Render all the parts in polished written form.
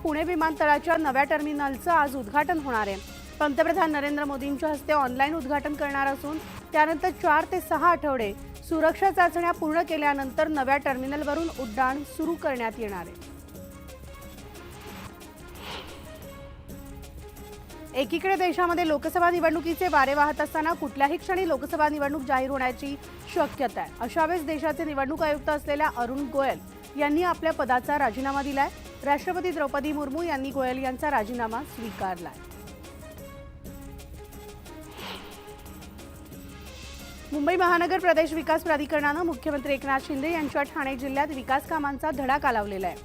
पुणे विमानतळाच्या नव्या टर्मिनलचं आज उद्घाटन होणार आहे। पंतप्रधान नरेंद्र मोदींच्या हस्ते ऑनलाईन उद्घाटन करणार असून त्यानंतर 4 ते 6 आठवडे सुरक्षा चाचण्या पूर्ण केल्यानंतर नव्या टर्मिनलवरून उड्डाण सुरू करण्यात येणार आहे। एकीकडे देशामध्ये लोकसभा निवडणुकीचे वारे वाहत असताना कुठल्याही क्षणी लोकसभा निवडणूक जाहीर होण्याची शक्यता आहे। अशा वेळेस देशाचे निवडणूक आयुक्त असलेल्या अरुण गोयल यांनी आपल्या पदाचा राजीनामा दिलाय। राष्ट्रपती द्रौपदी मुर्मू यांनी गोयल यांचा राजीनामा स्वीकारलाय। मुंबई महानगर प्रदेश विकास प्राधिकरणाने मुख्यमंत्री एकनाथ शिंदे यांच्या ठाणे जिल्ह्यात विकास कामांचा धडाका लावलेला आहे।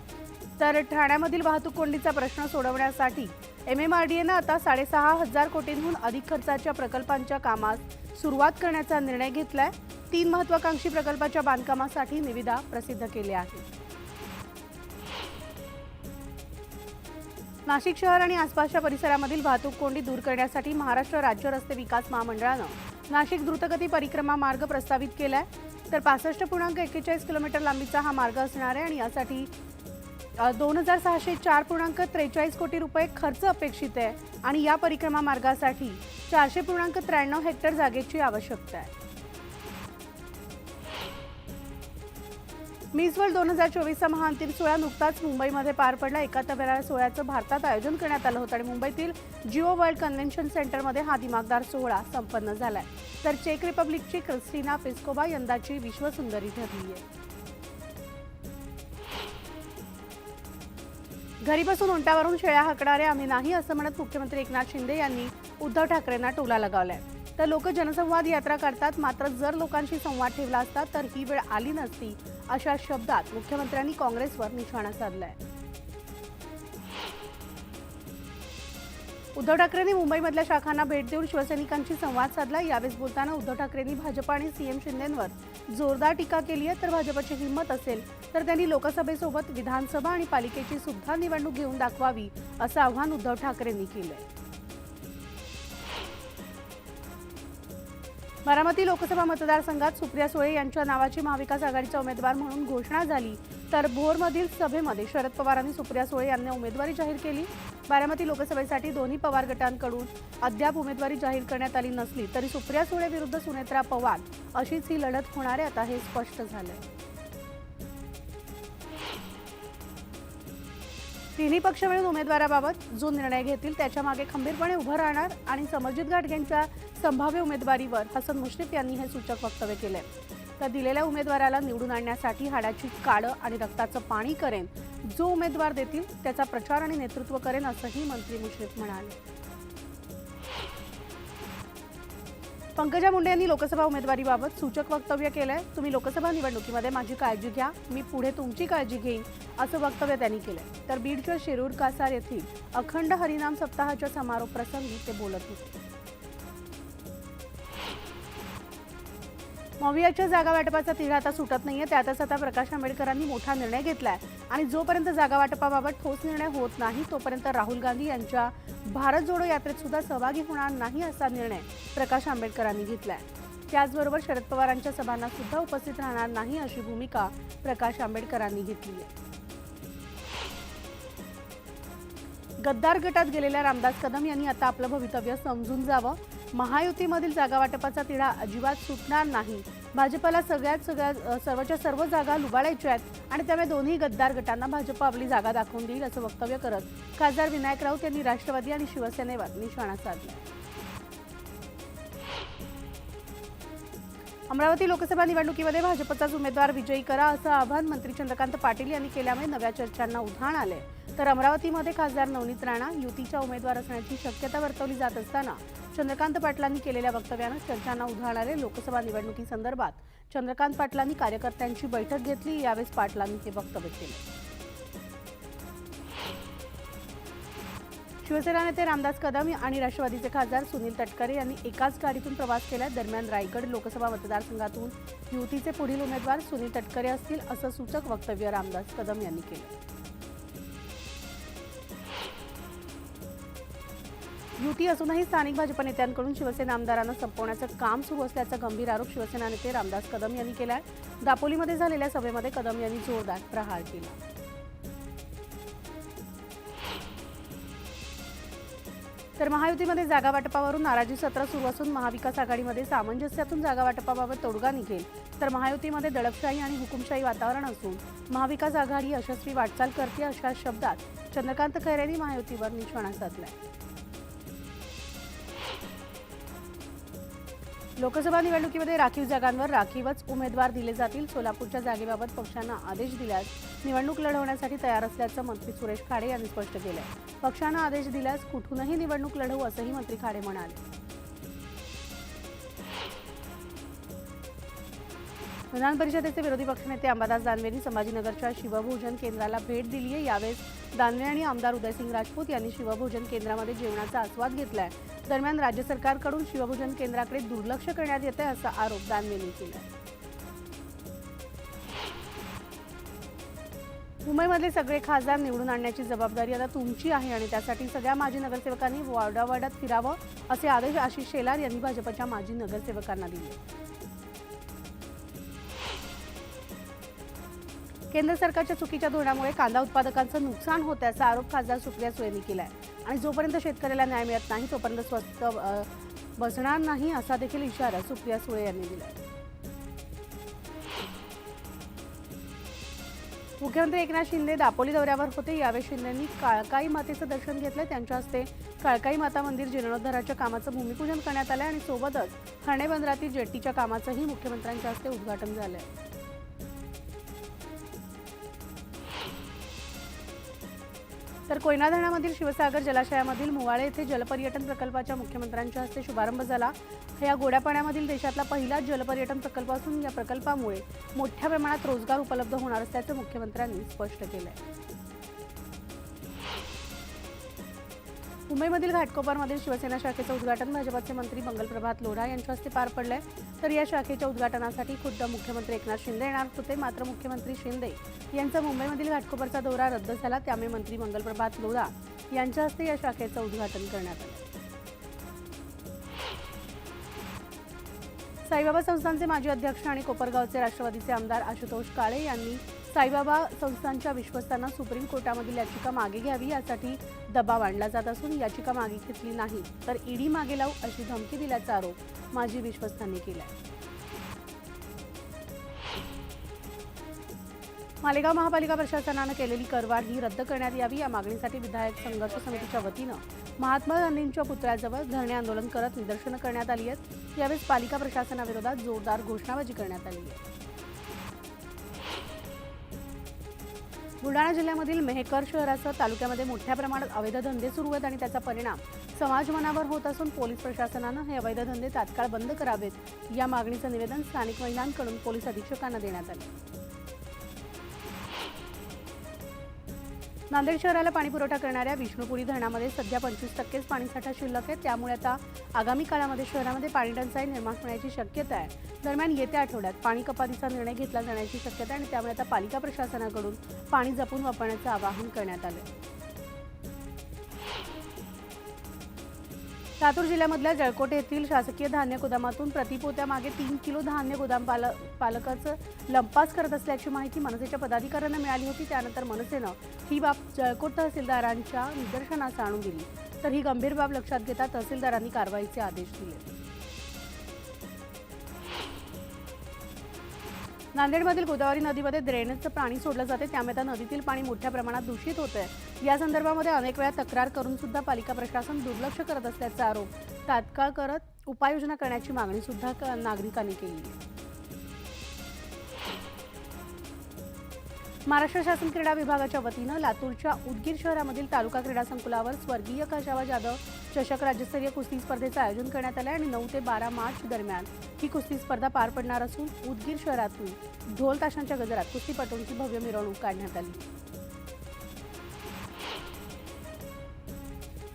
तर ठाण्यामधील वाहतूक कोंडीचा प्रश्न सोडवण्यासाठी MMRDAने आता 6,500 कोटींहून अधिक खर्चाच्या प्रकल्पांच्या कामास सुरुवात करण्याचा निर्णय घेतलाय। 3 महत्त्वाकांक्षी प्रकल्पाच्या बांधकामासाठी निविदा प्रसिद्ध केल्या आहेत। नाशिक शहर आणि आसपासच्या परिसरामधील वाहतूक कोंडी दूर करण्यासाठी महाराष्ट्र राज्य रस्ते विकास महामंडळाने नाशिक द्रुतगती परिक्रमा मार्ग प्रस्तावित केलाय। तर 65.41 किलोमीटर लांबीचा हा मार्ग असणार आहे आणि यासाठी 2,604.43 कोटी रुपये खर्च अपेक्षित आहे आणि या परिक्रमा मार्गासाठी 400.93 हेक्टर जागेची आवश्यकता आहे। मिस वर्ल्ड 2024चा महाअंतिम सोहळा नुकताच मुंबईमध्ये पार पडला। एकाहत्तराव्या सोहळ्याचं भारतात आयोजन करण्यात आलं होतं आणि मुंबईतील जिओ वर्ल्ड कन्व्हेन्शन सेंटरमध्ये हा दिमागदार सोहळा संपन्न झालाय। तर चेक रिपब्लिकची क्रिस्टिना पिस्कोवा यंदाची विश्वसुंदरी ठरली आहे। घरी बसून उंटावरून शेळ्या हाकणारे आम्ही नाही असं म्हणत मुख्यमंत्री एकनाथ शिंदे यांनी उद्धव ठाकरेंना टोला लगावलाय। तर लोक जनसंवाद यात्रा करतात, मात्र जर लोकांशी संवाद ठेवला असता तर ही वेळ आली नसती अशा शब्दात मुख्यमंत्र्यांनी काँग्रेसवर निशाणा साधलाय। उद्धव ठाकरेंनी मुंबईमधल्या शाखांना भेट देऊन शिवसैनिकांशी संवाद साधला। यावेळी बोलताना उद्धव ठाकरेंनी भाजप आणि सीएम शिंदेंवर जोरदार टीका केली आहे। तर भाजपची हिंमत असेल तर त्यांनी लोकसभेसोबत विधानसभा आणि पालिकेची सुद्धा निवडणूक घेऊन दाखवावी असं आव्हान उद्धव ठाकरेंनी केलंय। बारामती लोकसभा मतदारसंघात सुप्रिया सुळे यांच्या नावाची महाविकास आघाडीचा उमेदवार म्हणून घोषणा झाली। तर भोरमधील सभेमध्ये शरद पवारांनी सुप्रिया सुळे यांना उमेदवारी जाहीर केली। बारामती लोकसभेसाठी दोन्ही पवार गटांकडून अद्याप उमेदवारी जाहीर करण्यात आली नसली तरी सुप्रिया सुळे विरुद्ध सुनेत्रा पवार अशीच ही लढत होणार आहे, आता हे स्पष्ट झालंय। तिन्ही पक्ष मिळून उमेदवाराबाबत जो निर्णय घेतील त्याच्या मागे खंबीरपणे उभं राहणार आणि समरजित घाटगे यांच्या संभाव्य उमेदवारीवर हसन मुश्रीफ यांनी हे सूचक वक्तव्य केलंय। तर दिलेल्या उमेदवाराला निवडून आणण्यासाठी हाडाची काळं आणि रक्ताचं पाणी करेन, जो उमेदवार देतील त्याचा प्रचार आणि नेतृत्व करेन असंही मंत्री मुश्रीफ म्हणाले। पंकजा मुंडे यांनी लोकसभा उमेदवारीबाबत सूचक वक्तव्य केलंय। तुम्ही लोकसभा निवडणुकीमध्ये माझी काळजी घ्या, मी पुढे तुमची काळजी घेईन असं वक्तव्य त्यांनी केलंय। तर बीडच्या शिरूर कासार येथील अखंड हरिनाम सप्ताहाच्या समारोप प्रसंगी ते बोलत होते। मवियाच्या जागा वाटपाचा तिढा आता सुटत नाहीये, त्यातच आता प्रकाश आंबेडकरांनी मोठा निर्णय घेतलाय आणि जोपर्यंत जागा वाटपाबाबत ठोस निर्णय होत नाही तोपर्यंत राहुल गांधी यांच्या भारत जोडो यात्रेत सुद्धा सहभागी होणार नाही असा निर्णय प्रकाश आंबेडकरांनी घेतलाय। त्याचबरोबर शरद पवारांच्या सभांना सुद्धा उपस्थित राहणार नाही अशी भूमिका प्रकाश आंबेडकरांनी घेतली आहे। गद्दार गटात गेलेल्या रामदास कदम यांनी आता आपलं भवितव्य समजून जावं। महायुतीमधील जागा वाटपाचा तिढा अजिबात सुटणार नाही। भाजपला सर्वच्या सर्व जागा लुबाडायच्या आहेत आणि त्यामुळे दोन्ही गद्दार गटांना भाजप आपली जागा दाखवून देईल असं वक्तव्य करत खासदार विनायक राऊत यांनी राष्ट्रवादी आणि शिवसेनेवर निशाणा साधला। अमरावती लोकसभा निवडणुकीमध्ये भाजपचाच उमेदवार विजयी करा असं आवाहन मंत्री चंद्रकांत पाटील यांनी केल्यामुळे नव्या चर्चांना उधाण आले। तर अमरावतीमध्ये खासदार नवनीत राणा युतीच्या उमेदवार असण्याची शक्यता वर्तवली जात असताना चंद्रकांत पाटलांनी केलेल्या वक्तव्यानं चर्चांना उधाण आले। लोकसभा निवडणुकीसंदर्भात चंद्रकांत पाटलांनी कार्यकर्त्यांची बैठक घेतली, यावेळी पाटलांनी हे वक्तव्य केले। शिवसेना नेते रामदास कदम आणि राष्ट्रवादीचे खासदार सुनील तटकरे यांनी एकाच गाडीतून प्रवास केला। दरम्यान रायगड लोकसभा मतदारसंघातून युतीचे पुढील उमेदवार सुनील तटकरे असतील असं सूचक वक्तव्य रामदास कदम यांनी केलं। युती असूनही स्थानिक भाजप नेत्यांकडून शिवसेना आमदारांना संपवण्याचं काम सुरू असल्याचा गंभीर आरोप शिवसेना नेते रामदास कदम यांनी केला आहे। दापोलीमध्ये झालेल्या सभेमध्ये कदम यांनी जोरदार प्रहार केला। तर महायुतीमध्ये जागा वाटपावरून नाराजी सत्र सुरू असून महाविकास आघाडीमध्ये सामंजस्यातून जागा वाटपाबाबत तोडगा निघेल तर महायुतीमध्ये दडपशाही आणि हुकुमशाही वातावरण असून महाविकास आघाडी यशस्वी वाटचाल करते अशा शब्दात चंद्रकांत खैरेंनी महायुतीवर निशाणा साधलाय। लोकसभा निवडणुकीमध्ये राखीव जागांवर राखीवच उमेदवार दिले जातील। सोलापूरच्या जागेबाबत पक्षानं आदेश दिल्यास निवडणूक लढवण्यासाठी तयार असल्याचं मंत्री सुरेश खाडे यांनी स्पष्ट केलंय। पक्षानं आदेश दिल्यास कुठूनही निवडणूक लढवू असंही मंत्री खाडे म्हणाले। विधान परिषदेचे विरोधी पक्षनेते अंबादास दानवेंनी संभाजीनगरच्या शिवभोजन केंद्राला भेट दिली आहे। यावेळी दानवे आणि आमदार उदयसिंग राजपूत यांनी शिवभोजन केंद्रामध्ये जेवणाचा आस्वाद घेतलाय। दरम्यान राज्य सरकारकडून शिवभोजन केंद्राकडे दुर्लक्ष करण्यात येते असा आरोप दानवेंनी केला। मुंबईमधले सगळे खासदार निवडून आणण्याची जबाबदारी आता तुमची आहे आणि त्यासाठी सगळ्या माजी नगरसेवकांनी वार्डावार्डात फिरावं असे आदेश आशिष शेलार यांनी भाजपच्या माजी नगरसेवकांना दिले। केंद्र सरकारच्या चुकीच्या धोरणामुळे कांदा उत्पादकांचं नुकसान होतं असा आरोप खासदार सुप्रिया सुळेंनी केलाय आणि जोपर्यंत शेतकऱ्याला न्याय मिळत नाही तोपर्यंत स्वस्त बसणार नाही असा देखील इशारा सुप्रिया सुळे यांनी दिलाय। मुख्यमंत्री एकनाथ शिंदे दापोली दौऱ्यावर होते। यावेळी शिंदेंनी काळकाई मातेचं दर्शन घेतलं। त्यांच्या हस्ते काळकाई माता मंदिर जीर्णोद्धाराच्या कामाचं भूमिपूजन करण्यात आलं आणि सोबतच हर्णे बंदरातील जेट्टीच्या कामाचंही मुख्यमंत्र्यांच्या हस्ते उद्घाटन झालंय। तर कोयना धरणामधील शिवसागर जलाशयामधील मुवाळे येथे जलपर्यटन प्रकल्पाच्या मुख्यमंत्र्यांच्या हस्ते शुभारंभ झाला। या गोड्या पाण्यामधील देशातला पहिलाच जलपर्यटन प्रकल्प असून या प्रकल्पामुळे मोठ्या प्रमाणात रोजगार उपलब्ध होणार असल्याचं मुख्यमंत्र्यांनी स्पष्ट केलंय। मुंबईमधील घाटकोपरमधील शिवसेना शाखेचं उद्घाटन भाजपचे मंत्री मंगलप्रभात लोढा यांच्या हस्ते पार पडलंय। तर या शाखेच्या उद्घाटनासाठी खुद्द मुख्यमंत्री एकनाथ शिंदे येणार होते, मात्र मुख्यमंत्री शिंदे यांचा मुंबईमधील घाटकोपरचा दौरा रद्द झाला। त्यामुळे मंत्री मंगलप्रभात लोढा यांच्या हस्ते या शाखेचं उद्घाटन करण्यात आलं। साईबाबा संस्थानचे माजी अध्यक्ष आणि कोपरगावचे राष्ट्रवादीचे आमदार आशुतोष काळे यांनी साईबाबा संस्थानच्या विश्वस्तांना सुप्रीम कोर्टामधील याचिका मागे घ्यावी यासाठी दबाव आणला जात असून याचिका मागे घेतली नाही तर ईडी मागे लावू अशी धमकी दिल्याचा आरोप माजी विश्वस्तांनी केला। मालेगाव महापालिका प्रशासनानं केलेली करवाढ ही रद्द करण्यात यावी या मागणीसाठी विधायक संघर्ष समितीच्या वतीनं महात्मा गांधींच्या पुतळ्याजवळ धरणे आंदोलन करत निदर्शनं करण्यात आली आहेत। यावेळी पालिका प्रशासनाविरोधात जोरदार घोषणाबाजी करण्यात आली आहे। बुलढाणा जिल्ह्यामधील मेहकर शहरासह तालुक्यामध्ये मोठ्या प्रमाणात अवैध धंदे सुरू आहेत आणि त्याचा परिणाम समाजमनावर होत असून पोलीस प्रशासनानं हे अवैध धंदे तात्काळ बंद करावेत या मागणीचं निवेदन स्थानिक महिलांकडून पोलीस अधीक्षकांना देण्यात आलं। नांदेड शहराला पाणीपुरवठा करणाऱ्या विष्णुपुरी धरणामध्ये सध्या 25% पाणीसाठा शिल्लक आहे। त्यामुळे आता आगामी काळामध्ये शहरामध्ये पाणी टंचाई निर्माण होण्याची शक्यता आहे। दरम्यान येत्या आठवड्यात पाणी कपातीचा निर्णय घेतला जाण्याची शक्यता आहे आणि त्यामुळे आता पालिका प्रशासनाकडून पाणी जपून वापरण्याचं आवाहन करण्यात आलं। लातूर जिल्ह्यामधल्या जळकोट येथील शासकीय धान्य गोदामातून प्रतिपोत्यामागे 3 किलो धान्य गोदाम पालकाचं लंपास करत असल्याची माहिती मनसेच्या पदाधिकाऱ्यांना मिळाली होती। त्यानंतर मनसेनं ही बाब जळकोट तहसीलदारांच्या निदर्शनास आणून दिली तर ही गंभीर बाब लक्षात घेता तहसीलदारांनी कारवाईचे आदेश दिले। नांदेडमधील गोदावरी नदीमध्ये ड्रेनेजचं पाणी सोडलं जाते, त्यामुळे त्या नदीतील पाणी मोठ्या प्रमाणात दूषित होतंय। या संदर्भामध्ये अनेक वेळा तक्रार करून सुद्धा पालिका प्रशासन दुर्लक्ष करत असल्याचा आरोप तात्काळ करत उपाययोजना करण्याची मागणी सुद्धा नागरिकांनी केली आहे। महाराष्ट्र शासन क्रीडा विभागाच्या वतीनं लातूरच्या उदगीर शहरामधील तालुका क्रीडा संकुलावर स्वर्गीय काशावा जाधव चषक राज्यस्तरीय कुस्ती स्पर्धेचं आयोजन करण्यात आलं आणि 9 ते 12 मार्च दरम्यान ही कुस्ती स्पर्धा पार पडणार असून उदगीर शहरातून ढोल ताशांच्या गजरात कुस्तीपटूंची भव्य मिरवणूक काढण्यात आली।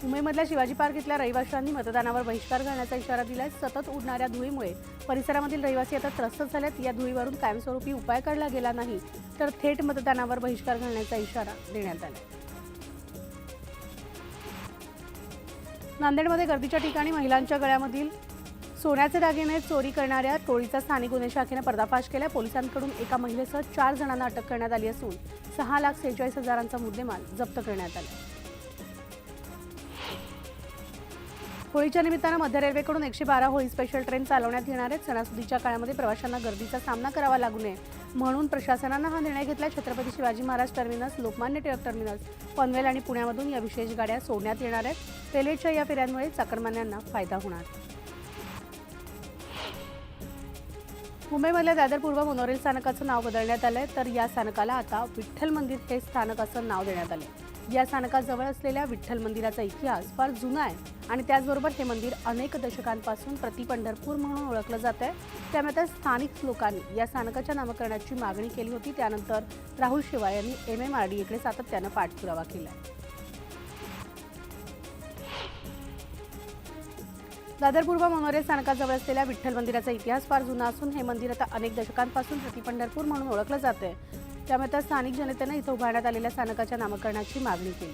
मुंबईमधल्या शिवाजी पार्क इथल्या रहिवाशांनी मतदानावर बहिष्कार घालण्याचा इशारा दिलाय। सतत उडणाऱ्या धुळीमुळे परिसरामधील रहिवासी आता त्रस्त झालेत। या धुळीवरून कायमस्वरूपी उपाय काढला गेला नाही तर थेट मतदानावर बहिष्कार घालण्याचा इशारा देण्यात आला। नांदेडमध्ये गर्दीच्या ठिकाणी महिलांच्या गळ्यामधील सोन्याचे दागिने चोरी करणाऱ्या टोळीचा स्थानिक गुन्हे शाखेने पर्दाफाश केला। पोलिसांकडून एका महिलेसह 4 जणांना अटक करण्यात आली असून 6,46,000चा मुद्देमाल जप्त करण्यात आला। होळीच्या निमित्तानं मध्य रेल्वेकडून 112 होळी स्पेशल ट्रेन चालवण्यात येणार आहेत. सणासुदीच्या काळामध्ये प्रवाशांना गर्दीचा सामना करावा लागू नये म्हणून प्रशासनानं हा निर्णय घेतला. छत्रपती शिवाजी महाराज टर्मिनस, लोकमान्य टिळक टर्मिनस, पनवेल आणि पुण्यामधून या विशेष गाड्या सोडण्यात येणार आहेत. रेल्वेच्या या फेऱ्यांमुळे चाकरमान्यांना फायदा होणार. मुंबईमधल्या दादर पूर्व मोनोरेल स्थानकाचं नाव बदलण्यात आलंय, तर या स्थानकाला आता विठ्ठल मंदिर हे स्थानक असं नाव देण्यात आले. या स्थानकाजवळ असलेल्या विठ्ठल मंदिराचा इतिहास फार जुना आहे आणि त्याचबरोबर हे मंदिर अनेक दशकांपासून प्रति पंढरपूर म्हणून ओळखलं जात आहे. त्यामुळे स्थानिक लोकांनी या स्थानकाच्या नामकरणाची मागणी केली होती. त्यानंतर राहुल शेवाळ यांनी MMRDA सातत्यानं पाठपुरावा केला. दादर पूर्व मोनोरेल स्थानकाजवळ असलेल्या विठ्ठल मंदिराचा इतिहास फार जुना असून हे मंदिर आता अनेक दशकांपासून प्रति पंढरपूर म्हणून ओळखलं जाते. त्यामुळे स्थानिक जनतेनं इथं उभारण्यात आलेल्या स्थानकाच्या नामकरणाची मागणी केली.